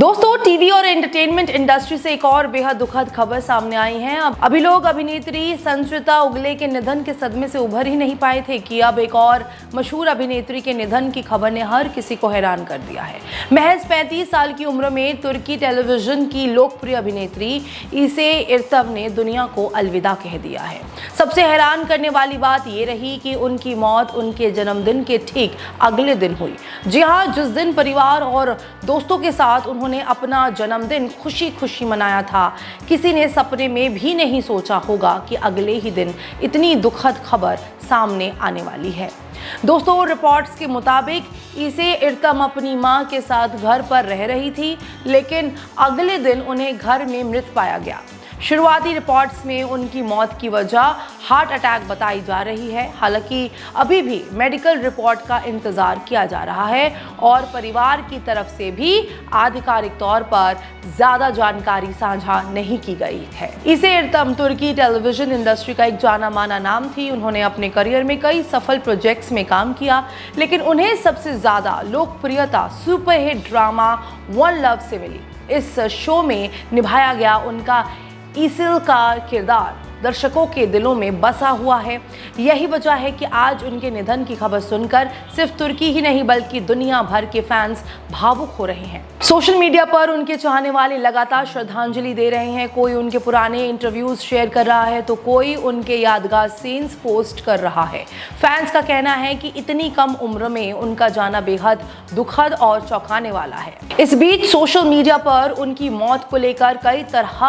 दोस्तों, टीवी और entertainment industry से एक और बेहद दुखद खबर सामने आई है। अभी लोग अभिनेत्री संचिता उगले के निधन के सदमे से उभर ही नहीं पाए थे कि अब एक और मशहूर अभिनेत्री के निधन की खबर ने हर किसी को हैरान कर दिया है। महज 35 साल की उम्र में तुर्की टेलीविजन की लोकप्रिय अभिनेत्री इसे इरतम ने दुनिया को अलविदा कह दिया है। सबसे हैरान करने वाली बात ये रही कि उनकी मौत उनके जन्मदिन के ठीक अगले दिन हुई। जी हाँ, जिस दिन परिवार और दोस्तों के साथ उन्होंने अपना जन्मदिन खुशी खुशी मनाया था, किसी ने सपने में भी नहीं सोचा होगा कि अगले ही दिन इतनी दुखद खबर सामने आने वाली है। दोस्तों, रिपोर्ट्स के मुताबिक इसे इरतम अपनी मां के साथ घर पर रह रही थी, लेकिन अगले दिन उन्हें घर में मृत पाया गया। शुरुआती रिपोर्ट्स में उनकी मौत की वजह हार्ट अटैक बताई जा रही है। हालांकि अभी भी मेडिकल रिपोर्ट का इंतजार किया जा रहा है और परिवार की तरफ से भी आधिकारिक तौर पर ज्यादा जानकारी साझा नहीं की गई है। इसे इरतम तुर्की टेलीविजन इंडस्ट्री का एक जाना माना नाम थी। उन्होंने अपने करियर में कई सफल प्रोजेक्ट्स में काम किया, लेकिन उन्हें सबसे ज्यादा लोकप्रियता सुपरहिट ड्रामा वन लव से मिली। इस शो में निभाया गया उनका ईसिल का किरदार दर्शकों के दिलों में बसा हुआ है। यही वजह है कि आज उनके निधन की खबर सुनकर सिर्फ तुर्की ही नहीं बल्कि दुनिया भर के फैंस भावुक हो रहे हैं। सोशल मीडिया पर उनके चाहने वाले लगातार श्रद्धांजलि दे रहे हैं। कोई उनके पुराने इंटरव्यूज शेयर कर रहा है तो कोई उनके यादगार सीन्स पोस्ट कर रहा है। फैंस का कहना है कि इतनी कम उम्र में उनका जाना बेहद दुखद और चौंकाने वाला है। इस बीच सोशल मीडिया पर उनकी मौत को लेकर कई तरह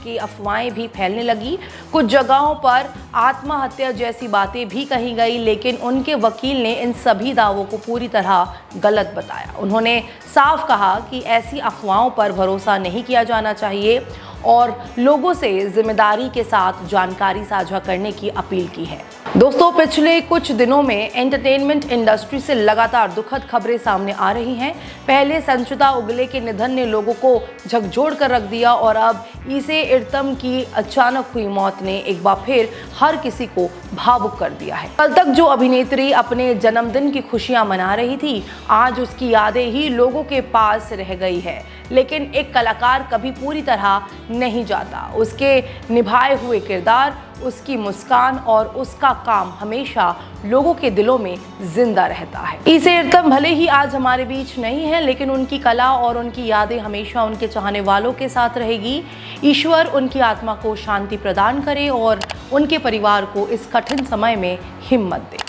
की अफवाहें भी फैलने लगी। कुछ जगहों पर आत्महत्या जैसी बातें भी कही गई, लेकिन उनके वकील ने इन सभी दावों को पूरी तरह गलत बताया। उन्होंने साफ कहा कि ऐसी अफवाहों पर भरोसा नहीं किया जाना चाहिए और लोगों से जिम्मेदारी के साथ जानकारी साझा करने की अपील की है। दोस्तों, पिछले कुछ दिनों में एंटरटेनमेंट इंडस्ट्री से लगातार दुखद खबरें सामने आ रही हैं। पहले संचिता उगले के निधन ने लोगों को झकझोर कर रख दिया और अब इसे इरतम की अचानक हुई मौत ने एक बार फिर हर किसी को भावुक कर दिया है। कल तक जो अभिनेत्री अपने जन्मदिन की खुशियां मना रही थी, आज उसकी यादें ही लोगों के पास रह गई है। लेकिन एक कलाकार कभी पूरी तरह नहीं जाता। उसके निभाए हुए किरदार, उसकी मुस्कान और उसका काम हमेशा लोगों के दिलों में जिंदा रहता है। इसे इरतम भले ही आज हमारे बीच नहीं है, लेकिन उनकी कला और उनकी यादें हमेशा उनके चाहने वालों के साथ रहेगी। ईश्वर उनकी आत्मा को शांति प्रदान करे और उनके परिवार को इस कठिन समय में हिम्मत दे।